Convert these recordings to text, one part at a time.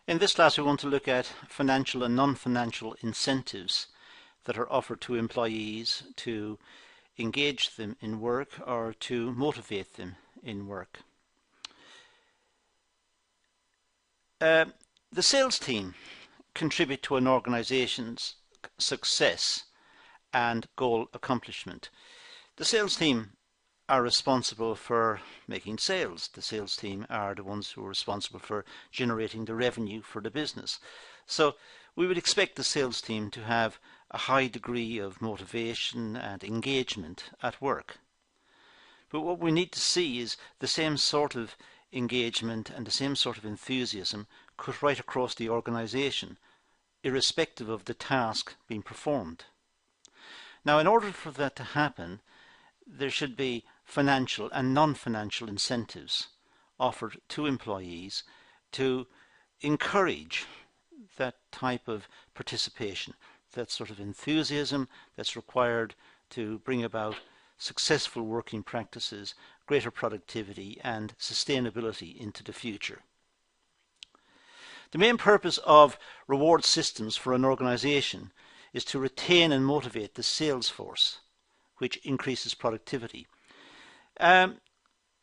In this class, we want to look at financial and non-financial incentives that are offered to employees to engage them in work or to motivate them in work. The sales team contribute to an organization's success and goal accomplishment. The sales team are responsible for making sales. The sales team are the ones who are responsible for generating the revenue for the business. So we would expect the sales team to have a high degree of motivation and engagement at work. But what we need to see is the same sort of engagement and the same sort of enthusiasm cut right across the organization, irrespective of the task being performed. Now, in order for that to happen, there should be financial and non-financial incentives offered to employees to encourage that type of participation, that sort of enthusiasm that's required to bring about successful working practices, greater productivity and sustainability into the future. The main purpose of reward systems for an organization is to retain and motivate the sales force, which increases productivity.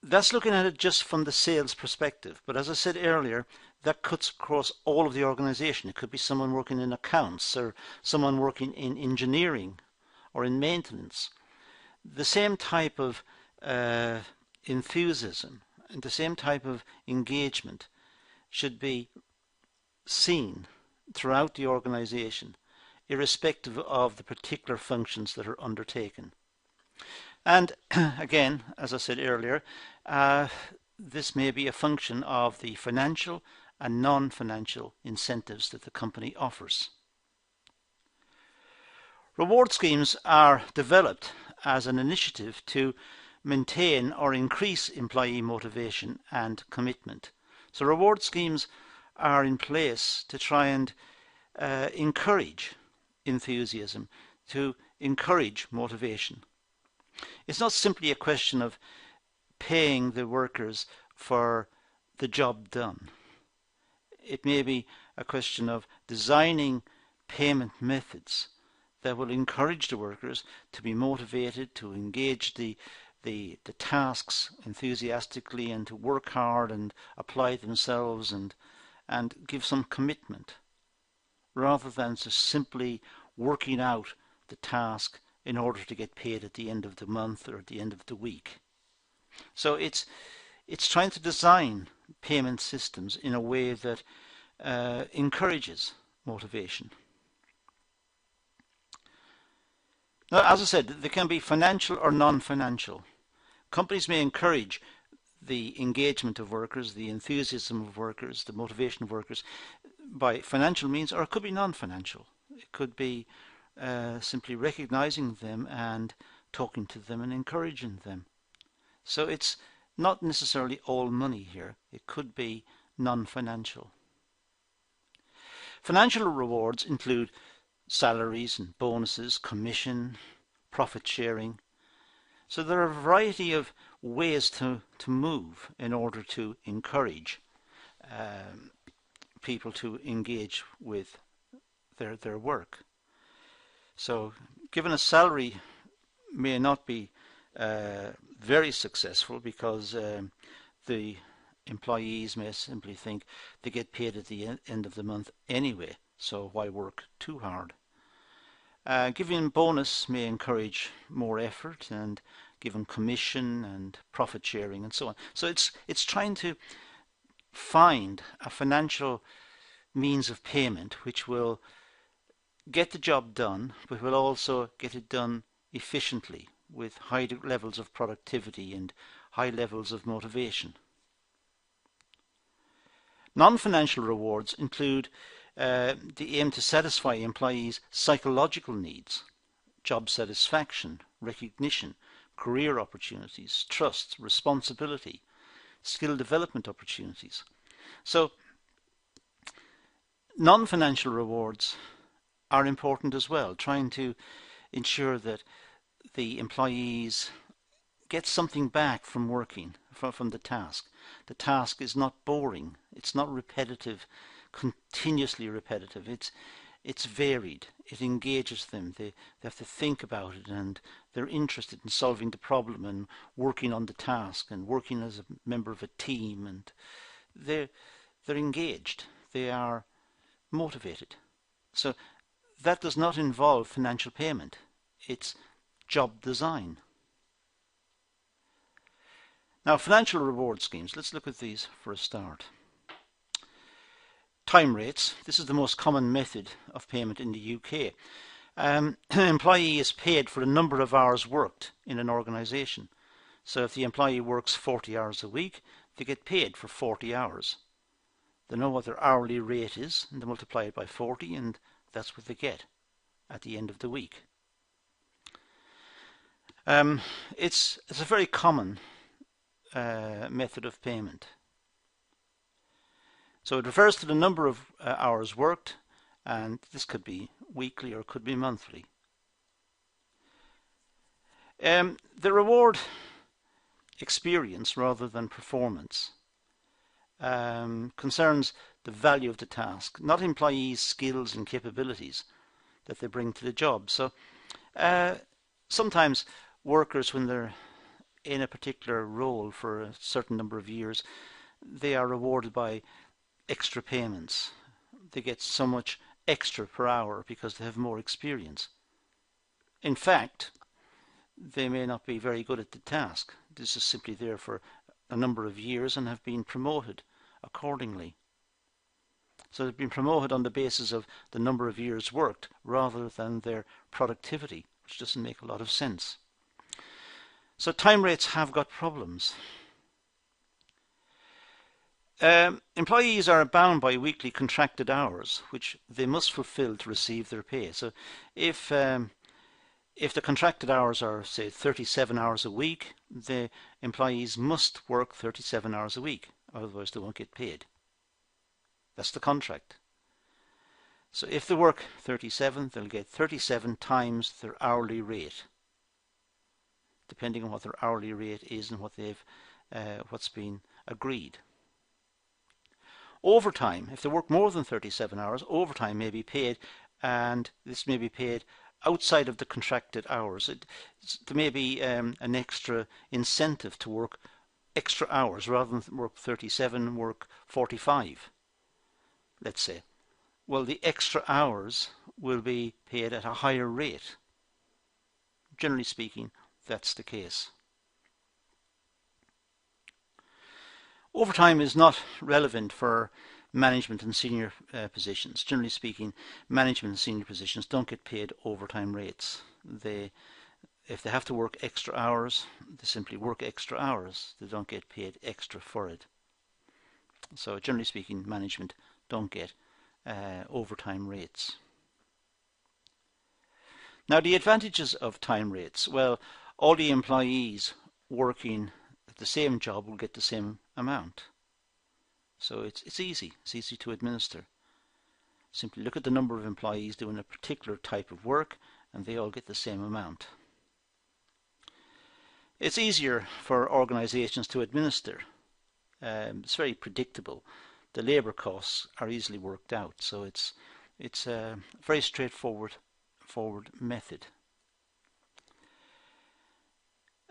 That's looking at it just from the sales perspective, but as I said earlier, that cuts across all of the organization. It could be someone working in accounts or someone working in engineering or in maintenance. The same type of enthusiasm and the same type of engagement should be seen throughout the organization, irrespective of the particular functions that are undertaken. And again, as I said earlier, this may be a function of the financial and non-financial incentives that the company offers. Reward schemes are developed as an initiative to maintain or increase employee motivation and commitment. So reward schemes are in place to try and encourage enthusiasm, to encourage motivation. It's not simply a question of paying the workers for the job done. It may be a question of designing payment methods that will encourage the workers to be motivated, to engage the tasks enthusiastically and to work hard and apply themselves and give some commitment, rather than just simply working out the task in order to get paid at the end of the month or at the end of the week. So it's trying to design payment systems in a way that encourages motivation. Now, as I said, there can be financial or non-financial. Companies may encourage the engagement of workers, the enthusiasm of workers, the motivation of workers by financial means, or it could be non-financial. It could be simply recognizing them and talking to them and encouraging them. So it's not necessarily all money here. It could be non-financial. Financial rewards include salaries and bonuses, commission, profit sharing. So there are a variety of ways to move in order to encourage people to engage with their work. So given a salary may not be very successful because the employees may simply think they get paid at the end of the month anyway, so why work too hard? Giving bonus may encourage more effort, and given commission and profit sharing and so on. So it's trying to find a financial means of payment which will get the job done, but will also get it done efficiently with high levels of productivity and high levels of motivation. Non-financial rewards include the aim to satisfy employees' psychological needs, job satisfaction, recognition, career opportunities, trust, responsibility, skill development opportunities. So non-financial rewards are important as well, trying to ensure that the employees get something back from working, from the task. The task is not boring, it's not repetitive continuously repetitive. It's varied. It engages them. They have to think about it, and they're interested in solving the problem and working on the task and working as a member of a team, and they're engaged. They are motivated. So that does not involve financial payment. It's job design. Now, financial reward schemes. Let's look at these for a start. Time rates. This is the most common method of payment in the UK. An employee is paid for the number of hours worked in an organisation. So if the employee works 40 hours a week, they get paid for 40 hours. They know what their hourly rate is, and they multiply it by 40, and that's what they get at the end of the week. It's a very common method of payment. So it refers to the number of hours worked, and this could be weekly or could be monthly. The reward experience rather than performance concerns the value of the task, not employees' skills and capabilities that they bring to the job. So sometimes workers, when they're in a particular role for a certain number of years, they are rewarded by extra payments. They get so much extra per hour because they have more experience. In fact, they may not be very good at the task. This is simply there for a number of years and have been promoted accordingly. So they've been promoted on the basis of the number of years worked rather than their productivity, which doesn't make a lot of sense. So time rates have got problems. Employees are bound by weekly contracted hours, which they must fulfill to receive their pay. So if the contracted hours are, say, 37 hours a week, the employees must work 37 hours a week, otherwise they won't get paid. That's the contract. So if they work 37, they'll get 37 times their hourly rate, depending on what their hourly rate is and what what's been agreed. Overtime, if they work more than 37 hours, overtime may be paid, and this may be paid outside of the contracted hours. There may be an extra incentive to work extra hours rather than work 37, work 45, let's say. Well, the extra hours will be paid at a higher rate. Generally speaking, that's the case. Overtime is not relevant for management and senior positions. Generally speaking, management and senior positions don't get paid overtime rates. If they have to work extra hours, they simply work extra hours. They don't get paid extra for it. So generally speaking, management don't get overtime rates. Now, the advantages of time rates. Well, all the employees working at the same job will get the same amount. So it's easy. It's easy to administer. Simply look at the number of employees doing a particular type of work, and they all get the same amount. It's easier for organizations to administer. It's very predictable. The labor costs are easily worked out, so it's a very straightforward method.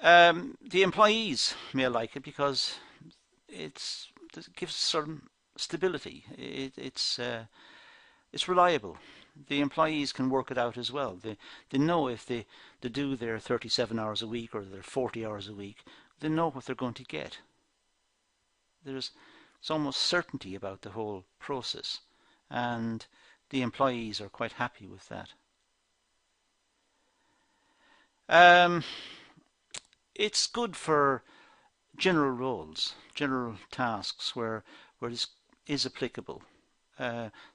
The employees may like it because it gives some stability. It's reliable. The employees can work it out as well. They know if they do their 37 hours a week or their 40 hours a week, they know what they're going to get. There's almost certainty about the whole process, and the employees are quite happy with that. It's good for general roles, general tasks where this is applicable.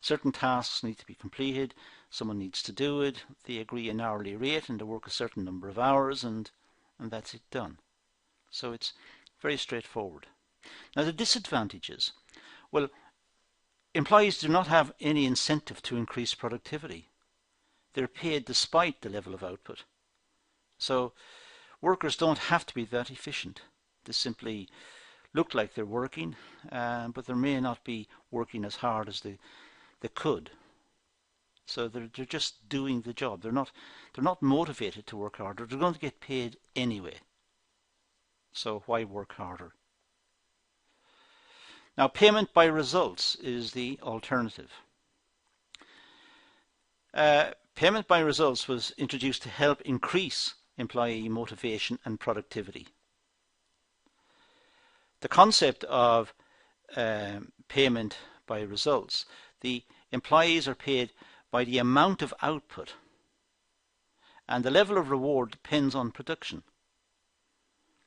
Certain tasks need to be completed, someone needs to do it, they agree an hourly rate and they work a certain number of hours, and that's it done. So it's very straightforward. Now, the disadvantages. Well, employees do not have any incentive to increase productivity. They're paid despite the level of output. So workers don't have to be that efficient. They simply look like they're working, but they may not be working as hard as they could. So they're just doing the job. They're not motivated to work harder. They're going to get paid anyway. So why work harder? Now, payment by results is the alternative. Payment by results was introduced to help increase employee motivation and productivity. The concept of payment by results, the employees are paid by the amount of output, and the level of reward depends on production.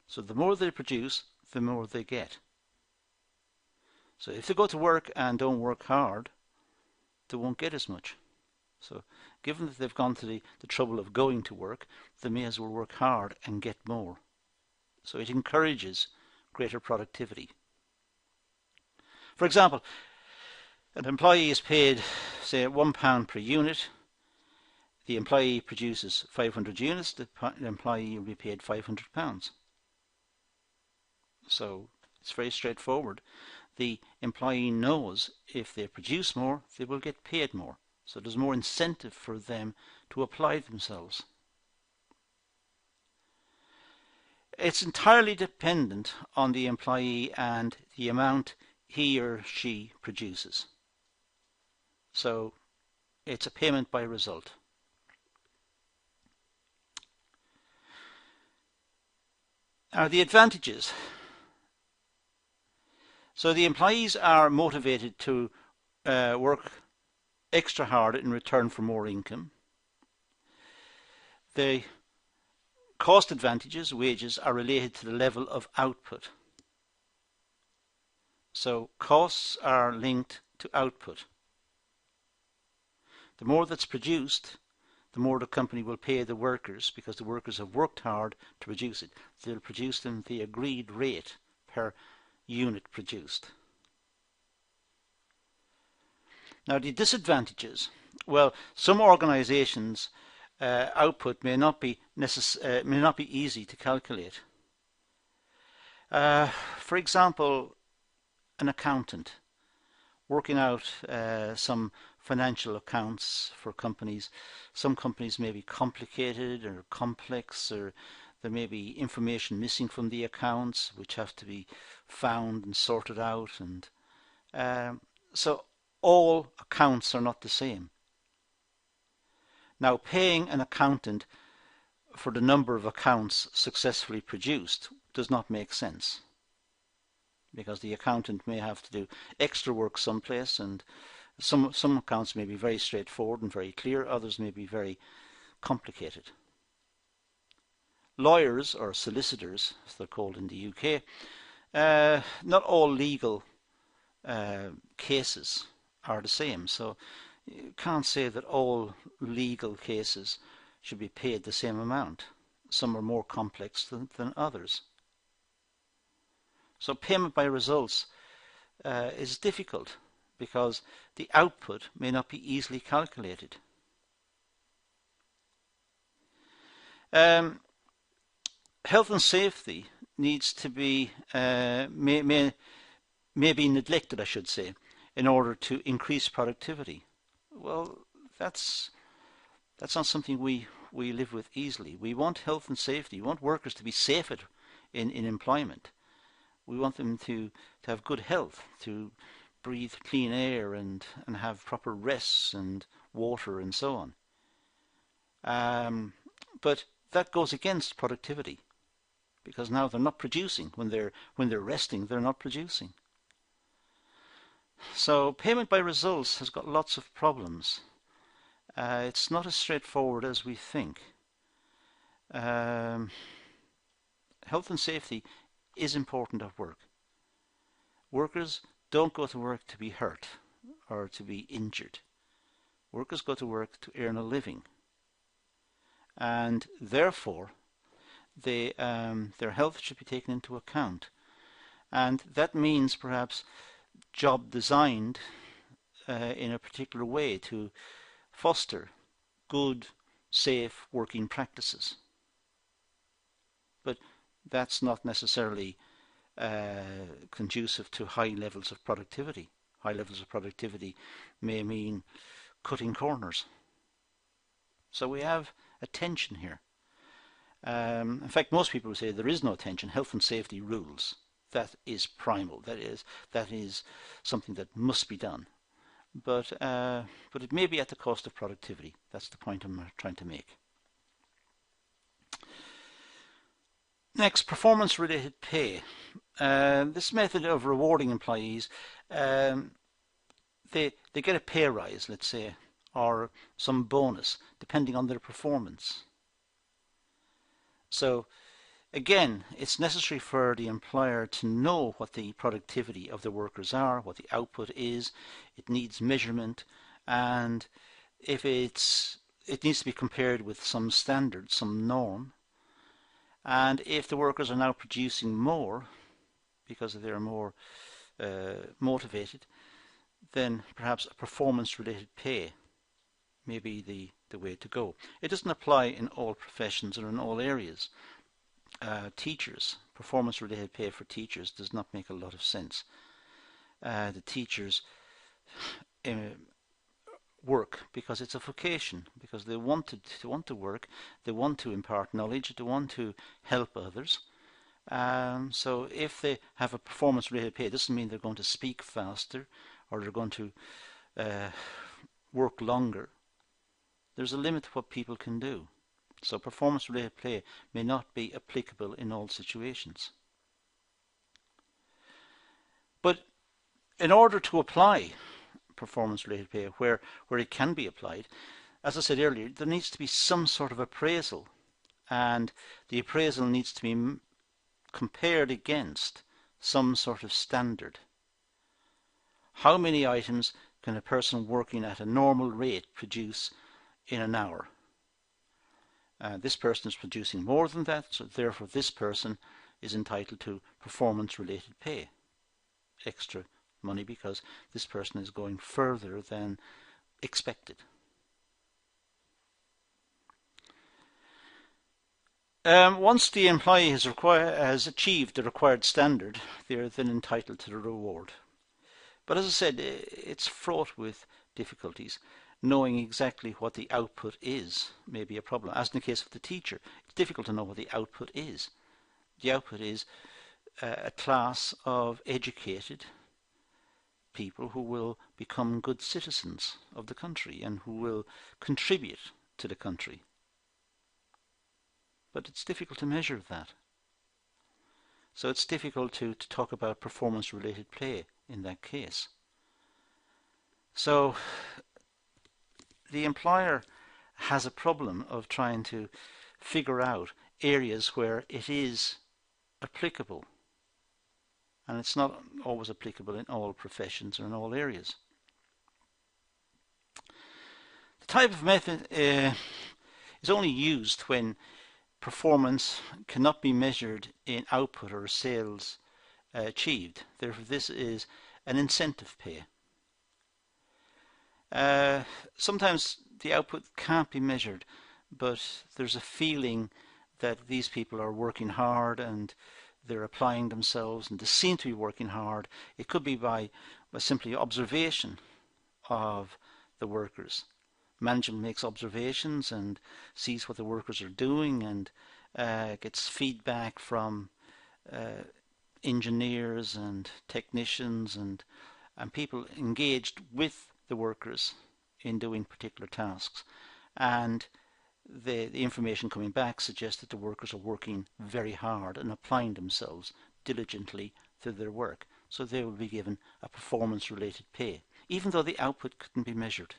So the more they produce, the more they get. So if they go to work and don't work hard, they won't get as much. So given that they've gone to the trouble of going to work, they may as well work hard and get more. So it encourages greater productivity. For example, an employee is paid, say, £1 per unit. The employee produces 500 units. The employee will be paid £500. So it's very straightforward. The employee knows if they produce more, they will get paid more. So there's more incentive for them to apply themselves. It's entirely dependent on the employee and the amount he or she produces. So it's a payment by result. Now the advantages. So the employees are motivated to work extra hard in return for more income. The cost advantages, wages, are related to the level of output. So costs are linked to output. The more that's produced, the more the company will pay the workers, because the workers have worked hard to produce it. They'll produce them the agreed rate per unit produced. Now the disadvantages. Well, some organizations output may not be easy to calculate. For example, an accountant working out some financial accounts for companies. Some companies may be complicated or complex, or there may be information missing from the accounts which have to be found and sorted out, and so all accounts are not the same. Now, paying an accountant for the number of accounts successfully produced does not make sense, because the accountant may have to do extra work someplace, and some accounts may be very straightforward and very clear, others may be very complicated. Lawyers, or solicitors as they're called in the UK, not all legal cases are the same, so you can't say that all legal cases should be paid the same amount. Some are more complex than others. So payment by results is difficult because the output may not be easily calculated. Health and safety needs to be may be neglected, I should say, in order to increase productivity. Well, that's not something we live with easily. We want health and safety. We want workers to be safe in employment. We want them to have good health, to breathe clean air and have proper rests and water and so on. But that goes against productivity, because now they're not producing. When they're resting, they're not producing. So payment by results has got lots of problems. It's not as straightforward as we think. Health and safety is important at work. Workers don't go to work to be hurt or to be injured. Workers go to work to earn a living, and therefore their health should be taken into account. And that means perhaps job designed in a particular way to foster good, safe working practices. But that's not necessarily conducive to high levels of productivity. High levels of productivity may mean cutting corners. So we have a tension here. In fact, most people would say there is no tension. Health and safety rules. That is primal. That is something that must be done. But it may be at the cost of productivity. That's the point I'm trying to make. Next, performance-related pay. This method of rewarding employees, they get a pay rise, let's say, or some bonus, depending on their performance. So, again, it's necessary for the employer to know what the productivity of the workers are, what the output is. It needs measurement, and if it needs to be compared with some standard, some norm. And if the workers are now producing more because they're more motivated, then perhaps a performance-related pay may be the way to go. It doesn't apply in all professions or in all areas. Teachers, performance-related pay for teachers does not make a lot of sense. The teachers work because it's a vocation, because they want to work, they want to impart knowledge, they want to help others. So if they have a performance-related pay, it doesn't mean they're going to speak faster or they're going to work longer. There's a limit to what people can do. So performance-related pay may not be applicable in all situations. But in order to apply performance-related pay where it can be applied, as I said earlier, there needs to be some sort of appraisal, and the appraisal needs to be compared against some sort of standard. How many items can a person working at a normal rate produce in an hour? This person is producing more than that, so therefore this person is entitled to performance-related pay. Extra money because this person is going further than expected. Once the employee has achieved the required standard, they're then entitled to the reward. But as I said, it's fraught with difficulties. Knowing exactly what the output is may be a problem. As in the case of the teacher, it's difficult to know what the output is. The output is a class of educated people who will become good citizens of the country and who will contribute to the country. But it's difficult to measure that. So it's difficult to talk about performance-related pay in that case. So the employer has a problem of trying to figure out areas where it is applicable. And it's not always applicable in all professions or in all areas. The type of method is only used when performance cannot be measured in output or sales achieved. Therefore, this is an incentive pay. Sometimes the output can't be measured, but there's a feeling that these people are working hard and they're applying themselves and they seem to be working hard. It could be by simply observation of the workers. Management makes observations and sees what the workers are doing and gets feedback from engineers and technicians and people engaged with the workers in doing particular tasks. And the information coming back suggests that the workers are working very hard and applying themselves diligently to their work. So they will be given a performance-related pay, even though the output couldn't be measured.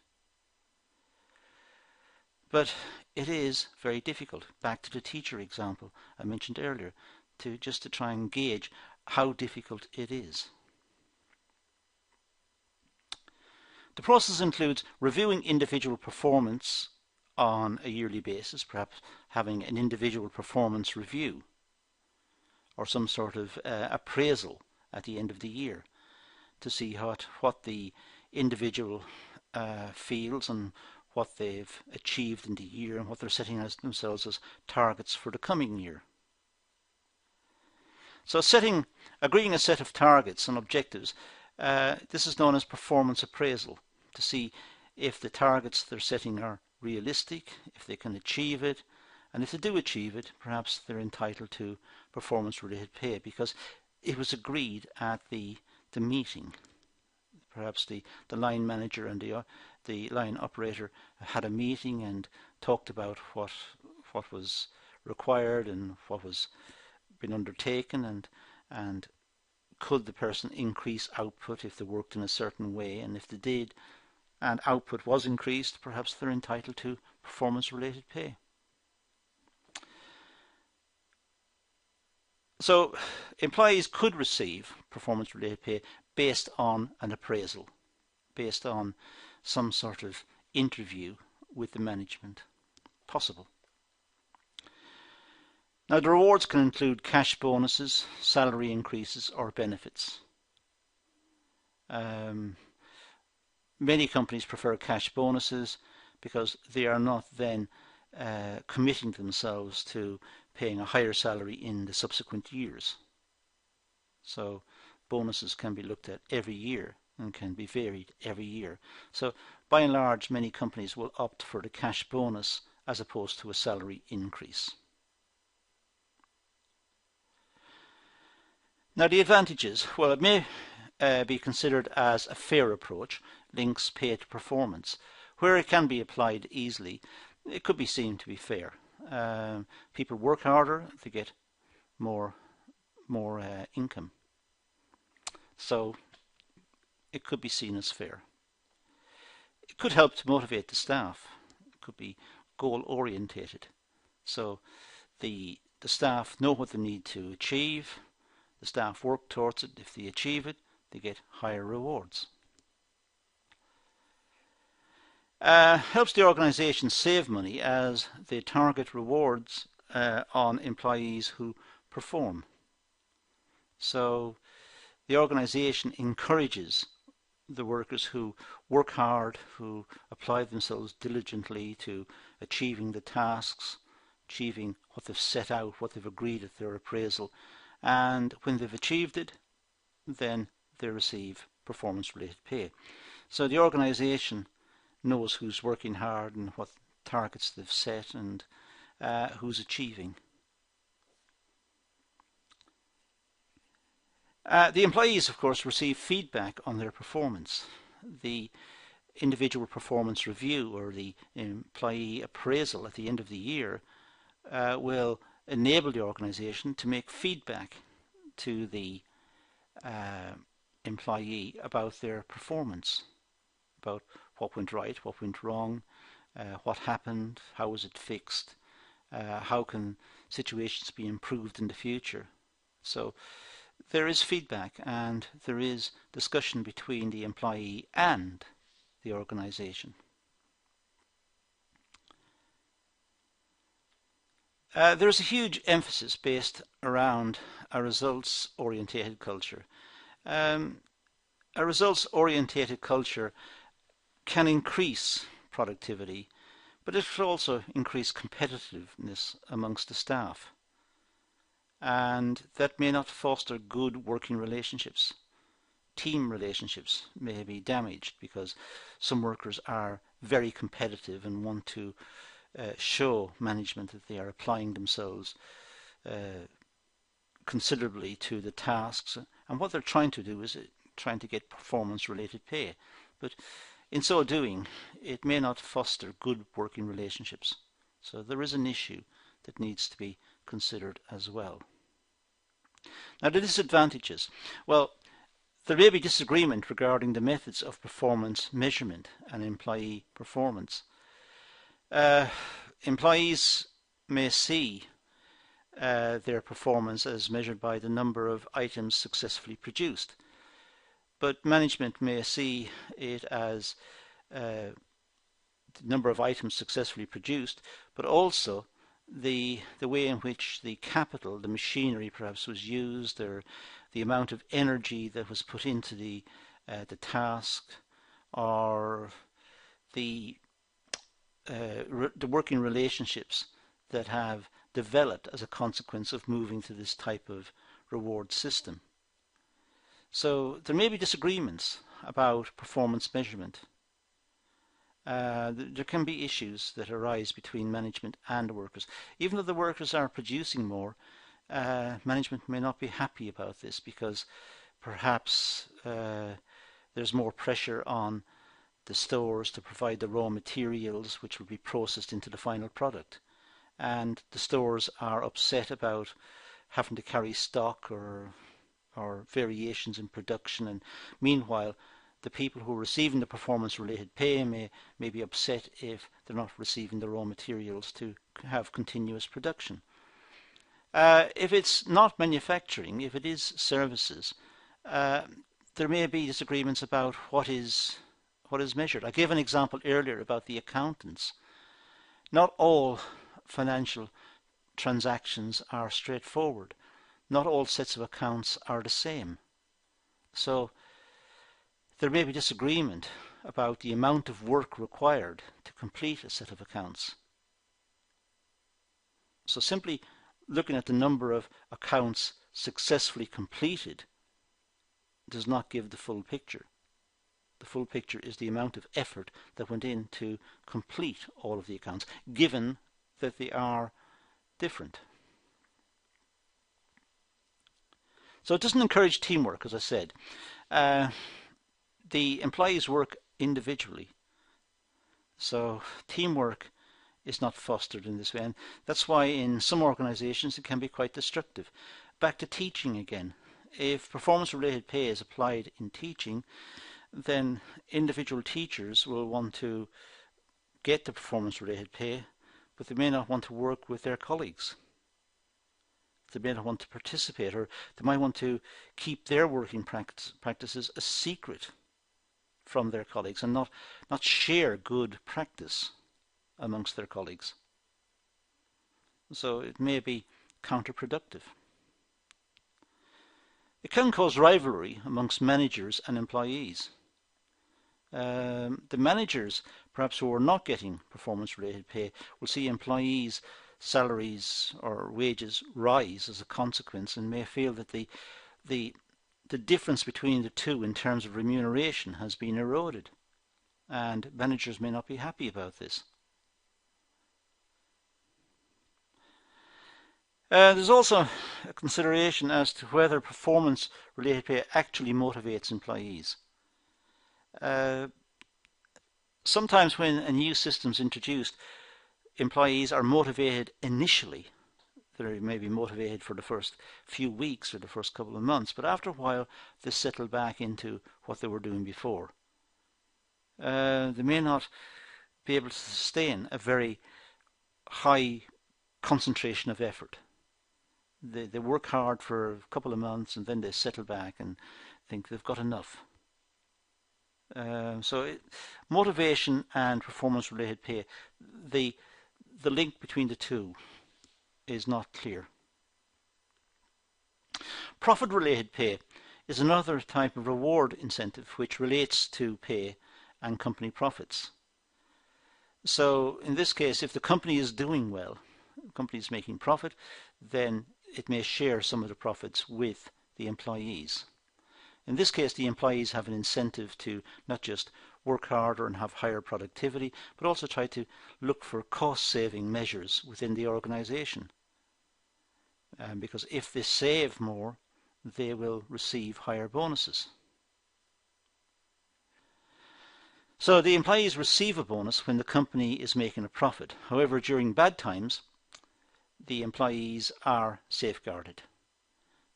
But it is very difficult. Back to the teacher example I mentioned earlier, to try and gauge how difficult it is. The process includes reviewing individual performance on a yearly basis, perhaps having an individual performance review or some sort of appraisal at the end of the year to see what the individual feels and what they've achieved in the year and what they're setting as themselves as targets for the coming year. So agreeing a set of targets and objectives, this is known as performance appraisal, to see if the targets they're setting are realistic, if they can achieve it, and if they do achieve it, perhaps they're entitled to performance-related pay because it was agreed at the meeting. Perhaps the line manager and the line operator had a meeting and talked about what was required and what was been undertaken, and could the person increase output if they worked in a certain way, and if they did and output was increased, perhaps they're entitled to performance-related pay. So employees could receive performance-related pay based on an appraisal, based on some sort of interview with the management. Possible. Now the rewards can include cash bonuses, salary increases or benefits. Many companies prefer cash bonuses because they are not then committing themselves to paying a higher salary in the subsequent years. So bonuses can be looked at every year and can be varied every year. So by and large, many companies will opt for the cash bonus as opposed to a salary increase. Now the advantages, well, it may be considered as a fair approach, links pay to performance. Where it can be applied easily, it could be seen to be fair. People work harder, they get more income. So it could be seen as fair. It could help to motivate the staff. It could be goal orientated. So the staff know what they need to achieve. The staff work towards it. If they achieve it, they get higher rewards. Helps the organisation save money as they target rewards on employees who perform. So the organisation encourages the workers who work hard, who apply themselves diligently to achieving the tasks, achieving what they've set out, what they've agreed at their appraisal, and when they've achieved it, then they receive performance-related pay. So the organisation knows who's working hard and what targets they've set and who's achieving. The employees, of course, receive feedback on their performance. The individual performance review or the employee appraisal at the end of the year will enable the organisation to make feedback to the employee about their performance, about what went right, what went wrong, what happened, how was it fixed, how can situations be improved in the future. So there is feedback and there is discussion between the employee and the organisation. There's a huge emphasis based around a results-orientated culture. A results-orientated culture can increase productivity, but it will also increase competitiveness amongst the staff. And that may not foster good working relationships. Team relationships may be damaged because some workers are very competitive and want to show management that they are applying themselves considerably to the tasks, and what they're trying to do is trying to get performance-related pay. But in so doing, it may not foster good working relationships. So there is an issue that needs to be considered as well. Now the disadvantages. Well, there may be disagreement regarding the methods of performance measurement and employee performance. Employees may see their performance as measured by the number of items successfully produced, but management may see it as the number of items successfully produced, but also the way in which the capital, the machinery perhaps was used, or the amount of energy that was put into the task, or the working relationships that have developed as a consequence of moving to this type of reward system. So there may be disagreements about performance measurement. There can be issues that arise between management and the workers. Even though the workers are producing more, management may not be happy about this because perhaps there's more pressure on the stores to provide the raw materials which will be processed into the final product. And the stores are upset about having to carry stock or variations in production, and meanwhile the people who are receiving the performance related pay may be upset if they're not receiving the raw materials to have continuous production. If it's not manufacturing, if it is services, there may be disagreements about what is measured. I gave an example earlier about the accountants. Not all financial transactions are straightforward. Not all sets of accounts are the same. So there may be disagreement about the amount of work required to complete a set of accounts. So simply looking at the number of accounts successfully completed does not give the full picture. The full picture is the amount of effort that went in to complete all of the accounts, given that they are different. So it doesn't encourage teamwork, as I said. The employees work individually. So teamwork is not fostered in this way. And that's why in some organizations it can be quite destructive. Back to teaching again. If performance-related pay is applied in teaching, then individual teachers will want to get the performance-related pay, but they may not want to work with their colleagues. They may not want to participate, or they might want to keep their working practices a secret from their colleagues and not share good practice amongst their colleagues. So it may be counterproductive. It can cause rivalry amongst managers and employees. The managers, perhaps who are not getting performance-related pay, will see employees' salaries or wages rise as a consequence and may feel that the difference between the two in terms of remuneration has been eroded, and managers may not be happy about this. There's also a consideration as to whether performance-related pay actually motivates employees. Sometimes when a new system is introduced, employees are motivated initially. They may be motivated for the first few weeks or the first couple of months, but after a while they settle back into what they were doing before. They may not be able to sustain a very high concentration of effort. They work hard for a couple of months and then they settle back and think they've got enough. Motivation and performance-related pay, the link between the two is not clear. Profit-related pay is another type of reward incentive which relates to pay and company profits. So in this case, if the company is doing well, the company is making profit, then it may share some of the profits with the employees. In this case, the employees have an incentive to not just work harder and have higher productivity, but also try to look for cost-saving measures within the organization. Because if they save more, they will receive higher bonuses. So the employees receive a bonus when the company is making a profit. However, during bad times, the employees are safeguarded.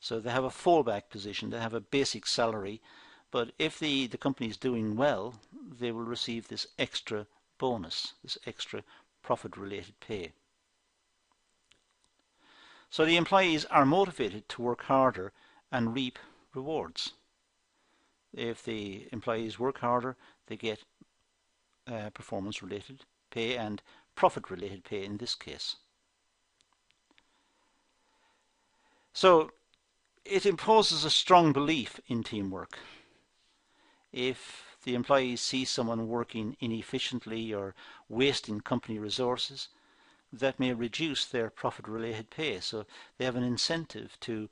So they have a fallback position, they have a basic salary, but if the company is doing well, they will receive this extra bonus, this extra profit-related pay. So the employees are motivated to work harder and reap rewards. If the employees work harder, they get performance-related pay and profit-related pay in this case. So it imposes a strong belief in teamwork. If the employees see someone working inefficiently or wasting company resources, that may reduce their profit-related pay. So they have an incentive to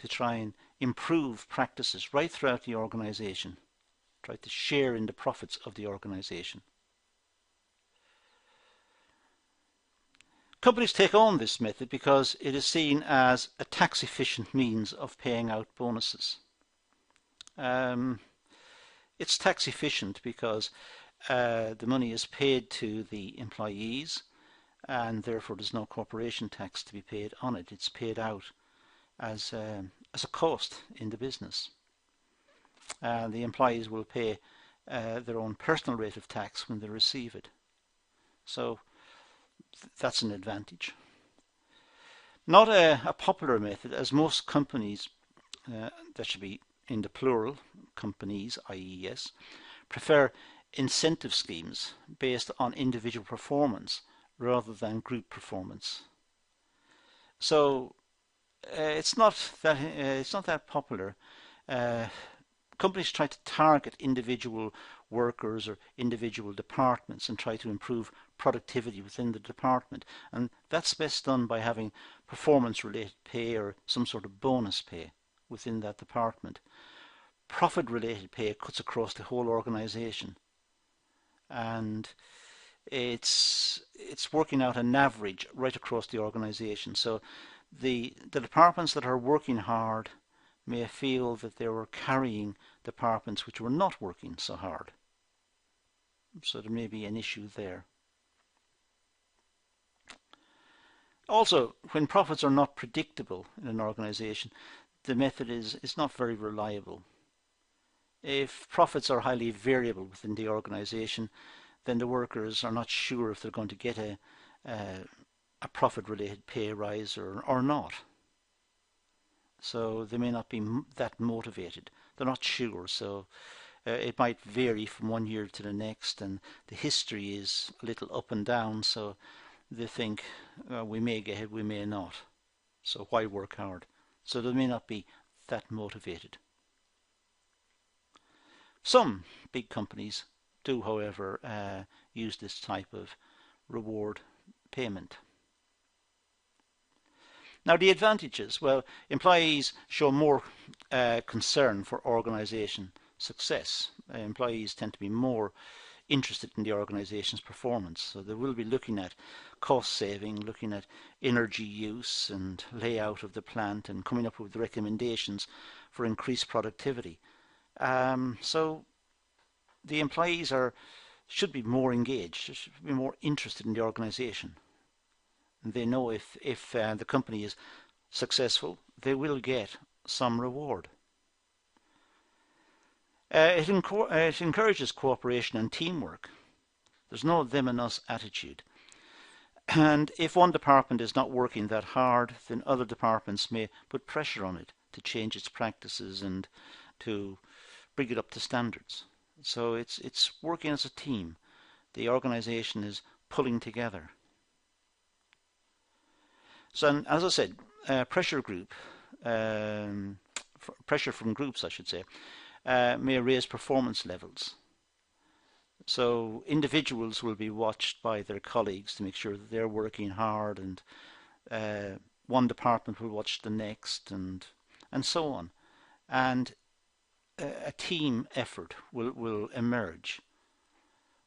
try and improve practices right throughout the organization, try to share in the profits of the organization. Companies take on this method because it is seen as a tax-efficient means of paying out bonuses. It's tax-efficient because the money is paid to the employees, and therefore there's no corporation tax to be paid on it. It's paid out as a cost in the business. The employees will pay their own personal rate of tax when they receive it. So that's an advantage. Not a popular method, as most companies, that should be in the plural, companies, IES, prefer incentive schemes based on individual performance rather than group performance. So it's not that popular. Companies try to target individual workers or individual departments and try to improve productivity within the department, and that's best done by having performance-related pay or some sort of bonus pay within that department. Profit-related pay cuts across the whole organization, and it's working out an average right across the organization. So the departments that are working hard may feel that they were carrying departments which were not working so hard. So there may be an issue there. Also, when profits are not predictable in an organization, the method is not very reliable. If profits are highly variable within the organization, then the workers are not sure if they're going to get a profit-related pay rise or not. So they may not be that motivated. They're not sure. So it might vary from one year to the next, and the history is a little up and down. So they think we may get it, we may not. So why work hard? So they may not be that motivated. Some big companies do, however, use this type of reward payment. Now the advantages, well, employees show more concern for organization success. Employees tend to be more interested in the organization's performance, so they will be looking at cost saving, looking at energy use and layout of the plant, and coming up with recommendations for increased productivity. So the employees should be more engaged, should be more interested in the organization. They know if the company is successful, they will get some reward. It encourages cooperation and teamwork. There's no them and us attitude. And if one department is not working that hard, then other departments may put pressure on it to change its practices and to bring it up to standards. So it's working as a team. The organization is pulling together. So, as I said, pressure from groups, I should say, may raise performance levels. So individuals will be watched by their colleagues to make sure that they're working hard, and one department will watch the next, and so on. And a team effort will emerge,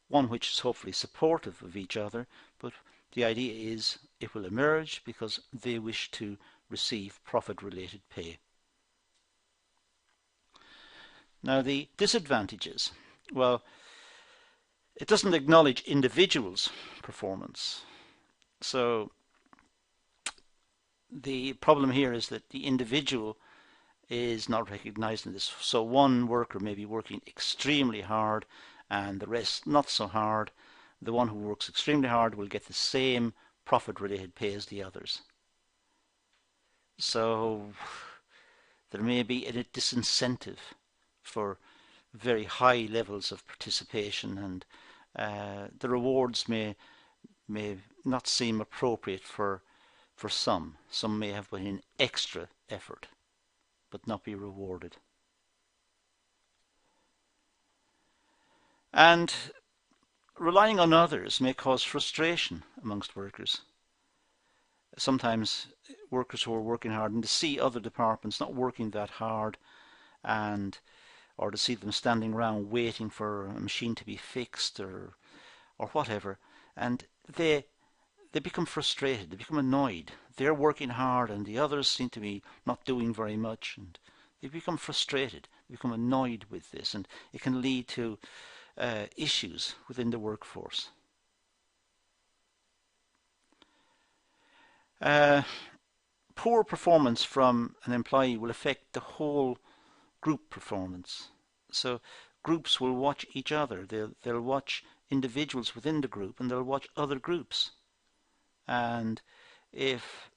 one which is hopefully supportive of each other, but the idea is it will emerge because they wish to receive profit-related pay. Now the disadvantages, well, it doesn't acknowledge individuals' performance. So the problem here is that the individual is not recognized in this. So one worker may be working extremely hard and the rest not so hard. The one who works extremely hard will get the same profit-related pay as the others. So there may be a disincentive for very high levels of participation, and the rewards may not seem appropriate for some. Some may have put in extra effort but not be rewarded. And relying on others may cause frustration amongst workers. Sometimes workers who are working hard and to see other departments not working that hard, and or to see them standing around waiting for a machine to be fixed or whatever, and they become frustrated, they become annoyed. They're working hard and the others seem to be not doing very much, and they become frustrated, they become annoyed with this, and it can lead to issues within the workforce. Poor performance from an employee will affect the whole group performance. So groups will watch each other. They'll watch individuals within the group, and they'll watch other groups. And if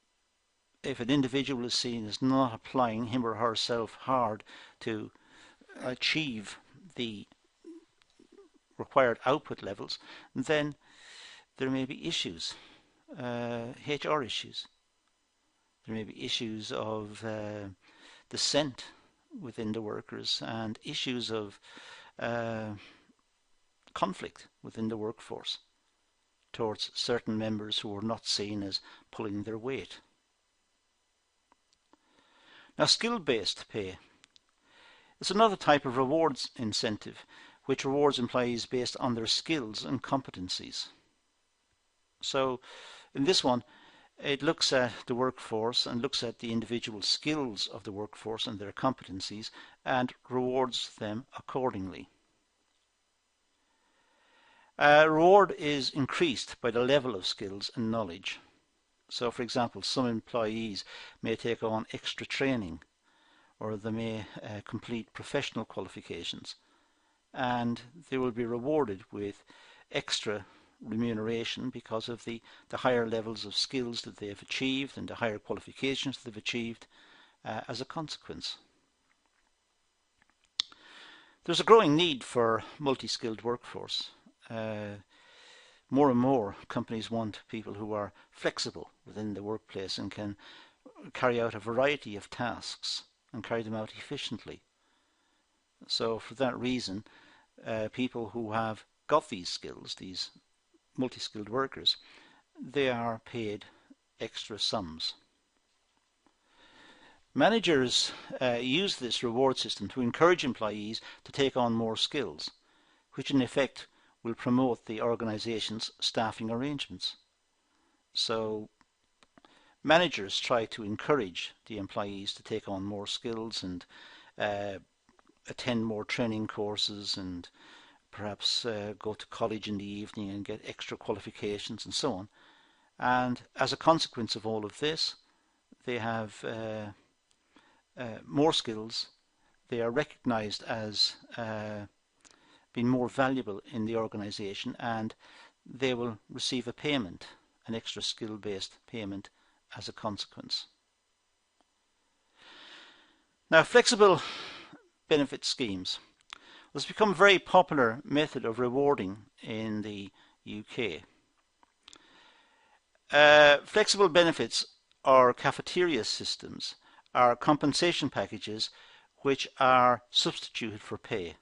an individual is seen as not applying him or herself hard to achieve the required output levels, then there may be issues, HR issues. There may be issues of dissent within the workers and issues of conflict within the workforce towards certain members who are not seen as pulling their weight. Now, skill-based pay is another type of rewards incentive which rewards employees based on their skills and competencies. So in this one, it looks at the workforce and looks at the individual skills of the workforce and their competencies and rewards them accordingly. Reward is increased by the level of skills and knowledge. So, for example, some employees may take on extra training, or they may complete professional qualifications, and they will be rewarded with extra remuneration because of the higher levels of skills that they have achieved and the higher qualifications they've achieved as a consequence. There's a growing need for multi-skilled workforce. More and more companies want people who are flexible within the workplace and can carry out a variety of tasks and carry them out efficiently. So for that reason, people who have got these skills, these multi-skilled workers, they are paid extra sums. Managers use this reward system to encourage employees to take on more skills, which in effect will promote the organization's staffing arrangements. So managers try to encourage the employees to take on more skills and attend more training courses and perhaps go to college in the evening and get extra qualifications and so on. And as a consequence of all of this, they have more skills. They are recognized as being more valuable in the organization, and they will receive a payment, an extra skill-based payment as a consequence. Now, flexible benefit schemes. It's become a very popular method of rewarding in the UK. Flexible benefits or cafeteria systems are compensation packages which are substituted for pay.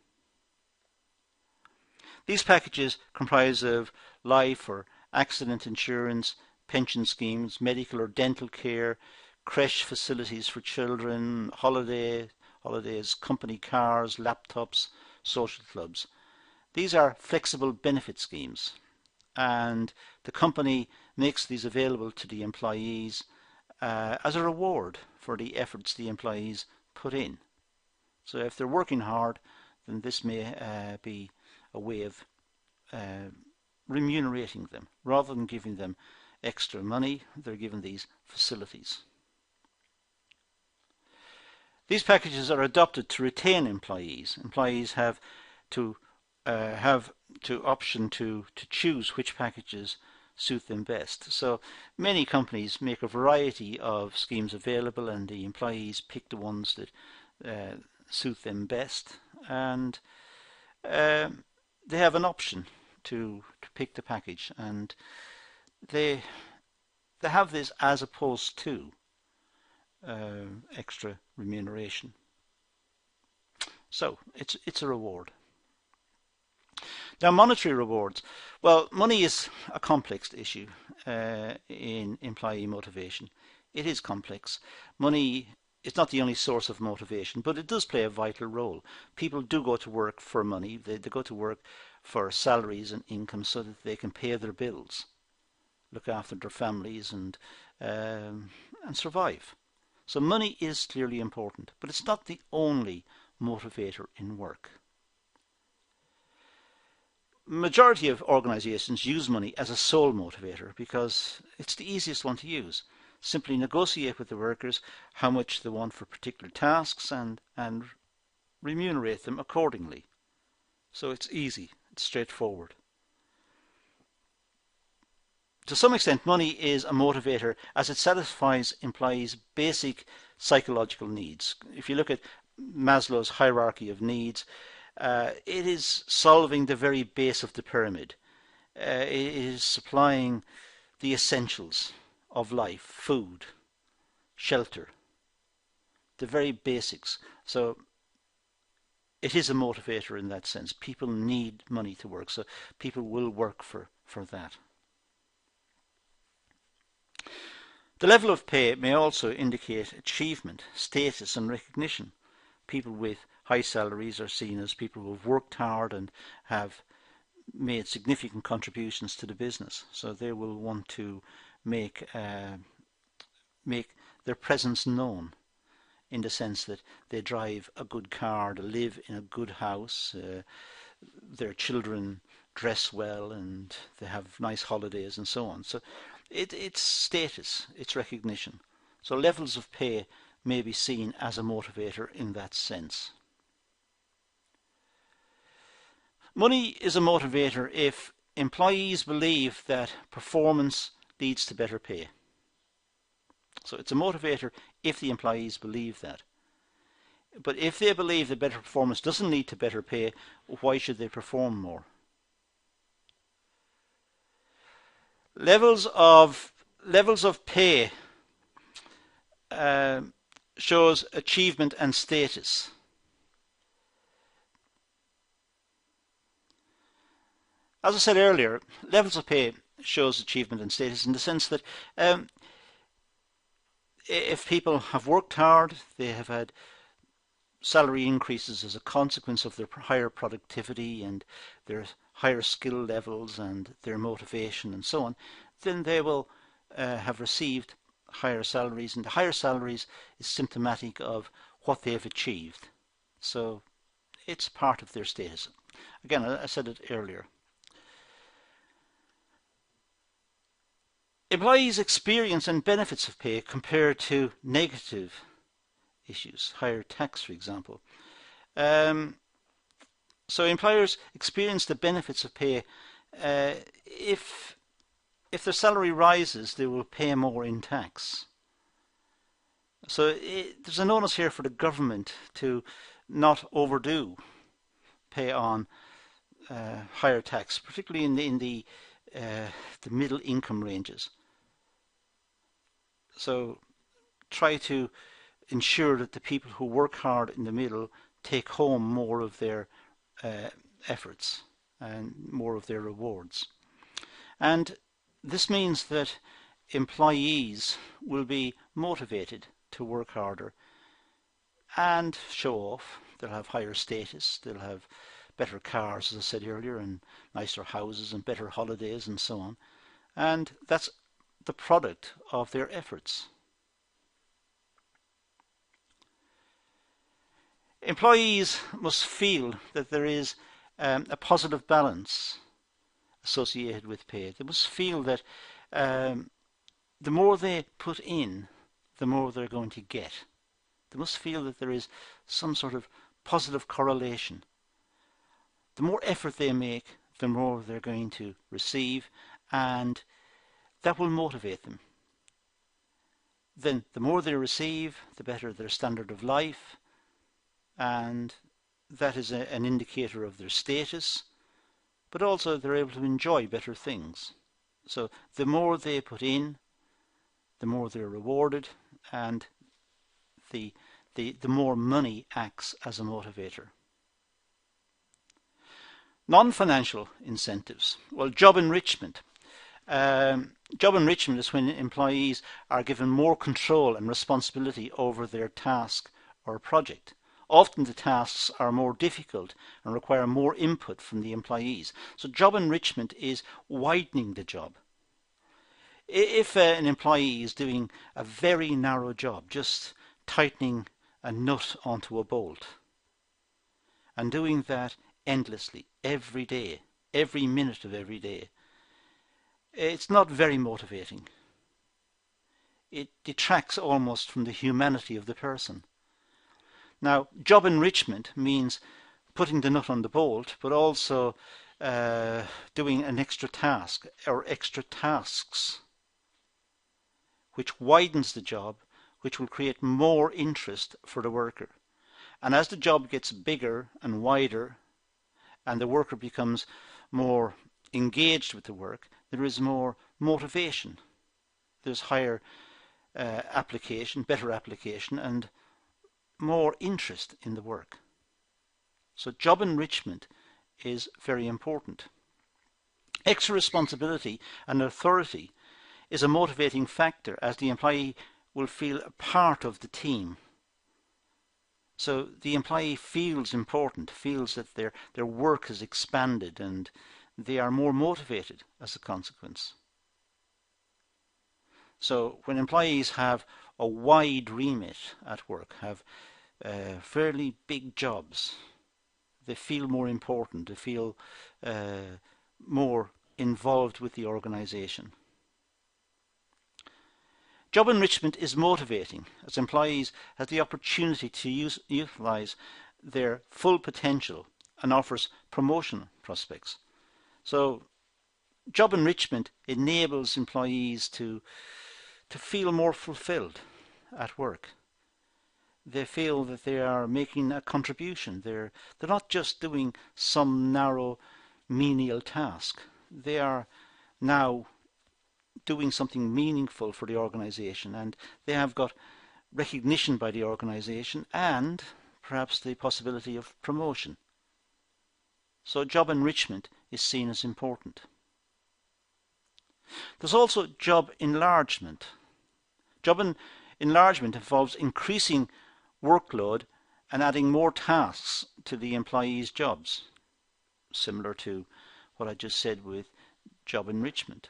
These packages comprise of life or accident insurance, pension schemes, medical or dental care, creche facilities for children, holidays, company cars, laptops, social clubs. These are flexible benefit schemes, and the company makes these available to the employees as a reward for the efforts the employees put in. So if they're working hard, then this may be a way of remunerating them. Rather than giving them extra money, they're given these facilities. These packages are adopted to retain employees. Employees have to option to choose which packages suit them best. So many companies make a variety of schemes available, and the employees pick the ones that suit them best, and they have an option to pick the package, and they have this as opposed to extra remuneration. So it's a reward. Now, monetary rewards. Well, money is a complex issue in employee motivation. It is complex. Money is not the only source of motivation, but it does play a vital role. People do go to work for money. They go to work for salaries and income so that they can pay their bills, look after their families, and survive. So money is clearly important, but it's not the only motivator in work. Majority of organisations use money as a sole motivator because it's the easiest one to use. Simply negotiate with the workers how much they want for particular tasks and remunerate them accordingly. So it's easy, it's straightforward. To some extent, money is a motivator as it satisfies employees' basic psychological needs. If you look at Maslow's hierarchy of needs, it is solving the very base of the pyramid. It is supplying the essentials of life: food, shelter, the very basics. So it is a motivator in that sense. People need money to work, so people will work for that. The level of pay may also indicate achievement, status and recognition. People with high salaries are seen as people who have worked hard and have made significant contributions to the business. So they will want to make their presence known, in the sense that they drive a good car, they live in a good house, their children dress well and they have nice holidays and so on. So it's status, it's recognition. So levels of pay may be seen as a motivator in that sense. Money is a motivator if employees believe that performance leads to better pay. So it's a motivator if the employees believe that. But if they believe that better performance doesn't lead to better pay, why should they perform more? Levels of pay shows achievement and status. As I said earlier, levels of pay shows achievement and status in the sense that if people have worked hard, they have had salary increases as a consequence of their higher productivity and their higher skill levels and their motivation and so on, then they will have received higher salaries, and the higher salaries is symptomatic of what they have achieved. So it's part of their status. Again, I said it earlier. Employees' experience and benefits of pay compared to negative issues, higher tax, for example. So employers experience the benefits of pay. If their salary rises, they will pay more in tax. So there's an onus here for the government to not overdo pay on higher tax, particularly in the middle income ranges. So try to ensure that the people who work hard in the middle take home more of their efforts and more of their rewards. And this means that employees will be motivated to work harder and show off. They'll have higher status, they'll have better cars, as I said earlier, and nicer houses and better holidays and so on. And that's the product of their efforts. Employees must feel that there is a positive balance associated with pay. They must feel that the more they put in, the more they're going to get. They must feel that there is some sort of positive correlation. The more effort they make, the more they're going to receive, and that will motivate them. Then the more they receive, the better their standard of life, and that is an indicator of their status, but also they're able to enjoy better things. So the more they put in, the more they're rewarded, and the more money acts as a motivator. Non-financial incentives. Well, job enrichment. Job enrichment is when employees are given more control and responsibility over their task or project. Often the tasks are more difficult and require more input from the employees. So job enrichment is widening the job. If an employee is doing a very narrow job, just tightening a nut onto a bolt, and doing that endlessly, every day, every minute of every day, it's not very motivating. It detracts almost from the humanity of the person. Now, job enrichment means putting the nut on the bolt, but also doing an extra task or extra tasks, which widens the job, which will create more interest for the worker. And as the job gets bigger and wider, and the worker becomes more engaged with the work, there is more motivation. There's higher application, better application, and more interest in the work. So job enrichment is very important. Extra responsibility and authority is a motivating factor, as the employee will feel a part of the team. So the employee feels important, feels that their work has expanded, and they are more motivated as a consequence. So when employees have a wide remit at work, have fairly big jobs, they feel more important, they feel more involved with the organization. Job enrichment is motivating, as employees have the opportunity to utilize their full potential and offers promotion prospects. So job enrichment enables employees to feel more fulfilled at work. They feel that they are making a contribution. They're not just doing some narrow menial task. They are now doing something meaningful for the organization, and they have got recognition by the organization and perhaps the possibility of promotion. So job enrichment is seen as important. There's also job enlargement. Job enlargement involves increasing workload and adding more tasks to the employee's jobs, similar to what I just said with job enrichment.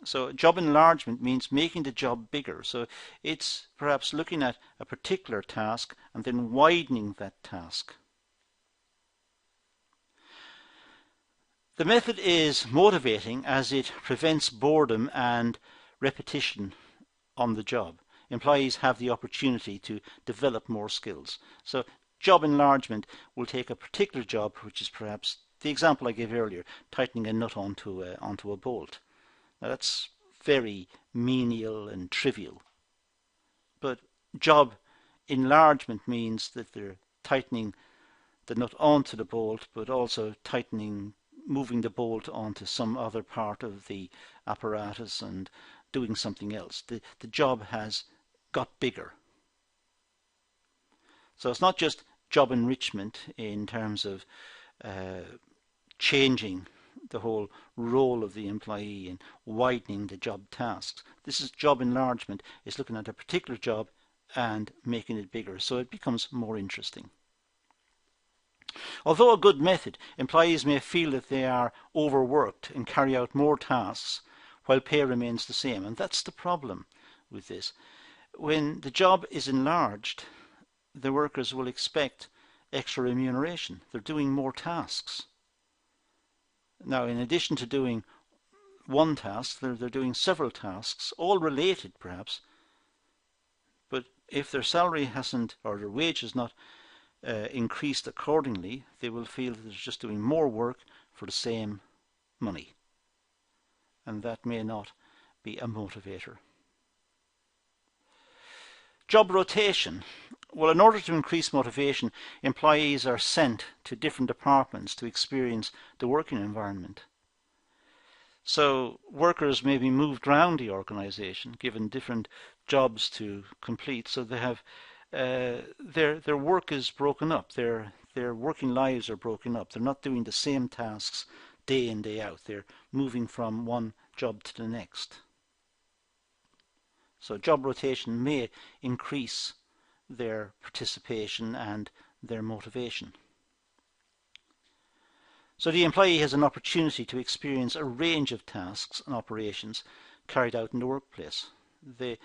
So job enlargement means making the job bigger. So it's perhaps looking at a particular task and then widening that task. The method is motivating as it prevents boredom and repetition on the job. Employees have the opportunity to develop more skills. So job enlargement will take a particular job, which is perhaps the example I gave earlier, tightening a nut onto a bolt. Now that's very menial and trivial. But job enlargement means that they're tightening the nut onto the bolt, but also moving the bolt onto some other part of the apparatus and doing something else. The job has got bigger. So it's not just job enrichment in terms of changing the whole role of the employee and widening the job tasks. This is job enlargement. It's looking at a particular job and making it bigger, so it becomes more interesting. Although a good method, employees may feel that they are overworked and carry out more tasks while pay remains the same, and that's the problem with this. When the job is enlarged, the workers will expect extra remuneration. They're doing more tasks. Now, in addition to doing one task, they're doing several tasks, all related perhaps, but if their salary hasn't, or their wage has not increased accordingly, they will feel that they're just doing more work for the same money. And that may not be a motivator. Job rotation. Well, in order to increase motivation, employees are sent to different departments to experience the working environment. So workers may be moved around the organization, given different jobs to complete, so they have their work is broken up. Their working lives are broken up. They're not doing the same tasks day in, day out. They're moving from one job to the next. So job rotation may increase their participation and their motivation. So the employee has an opportunity to experience a range of tasks and operations carried out in the workplace. They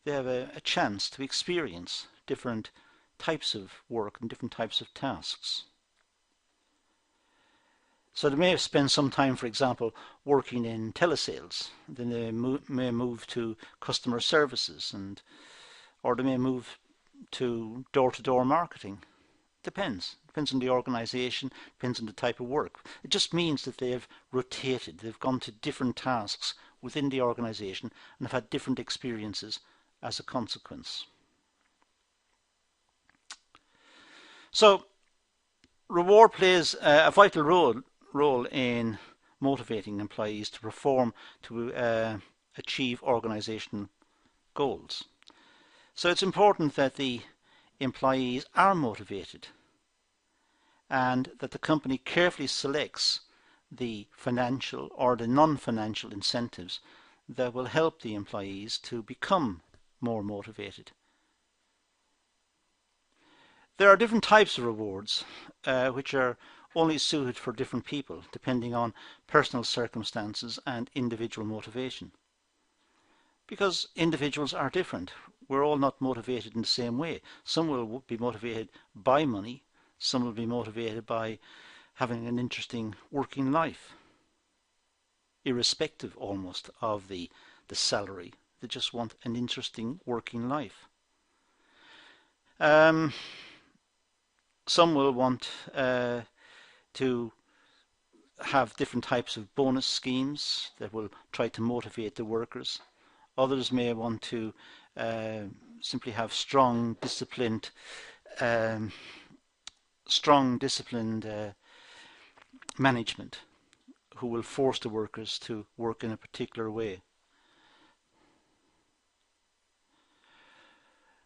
have a chance to experience different types of work and different types of tasks. So they may spend some time, for example, working in telesales. Then they may move to customer services, or they may move to door-to-door marketing. Depends on the organisation, depends on the type of work. It just means that they've rotated, they've gone to different tasks within the organisation and have had different experiences as a consequence. So reward plays a vital role in motivating employees to perform to achieve organisational goals. So it's important that the employees are motivated and that the company carefully selects the financial or the non-financial incentives that will help the employees to become more motivated. There are different types of rewards which are only suited for different people depending on personal circumstances and individual motivation. Because individuals are different. We're all not motivated in the same way. Some will be motivated by money, some will be motivated by having an interesting working life, irrespective almost of the salary. They just want an interesting working life. Some will want to have different types of bonus schemes that will try to motivate the workers. Others may want to simply have strong, disciplined management who will force the workers to work in a particular way.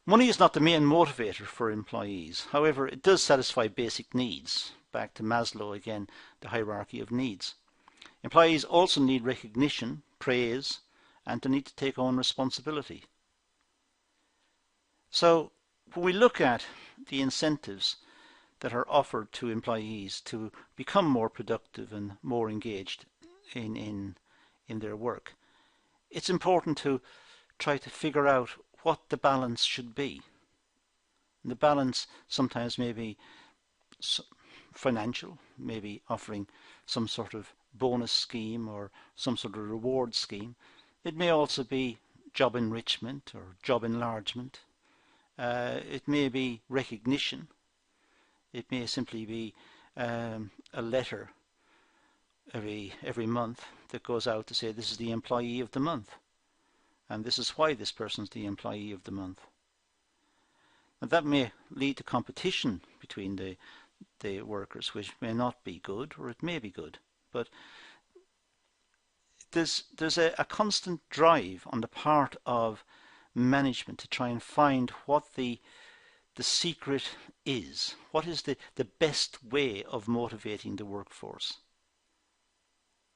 Money is not the main motivator for employees. However, it does satisfy basic needs. Back to Maslow again, the hierarchy of needs. Employees also need recognition, praise, and they need to take on responsibility. So when we look at the incentives that are offered to employees to become more productive and more engaged in their work, it's important to try to figure out what the balance should be. And the balance sometimes may be financial, maybe offering some sort of bonus scheme or some sort of reward scheme. It may also be job enrichment or job enlargement. It may be recognition. It may simply be a letter every month that goes out to say this is the employee of the month and this is why this person's the employee of the month. And that may lead to competition between the workers, which may not be good, or it may be good. But there's a constant drive on the part of management to try and find what the secret is. What is the best way of motivating the workforce?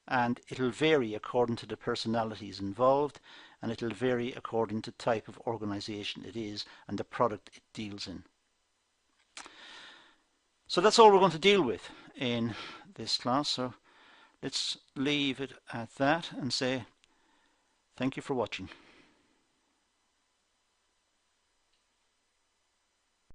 And it'll vary according to the personalities involved, and it'll vary according to the type of organisation it is and the product it deals in. So that's all we're going to deal with in this class. So let's leave it at that and say thank you for watching.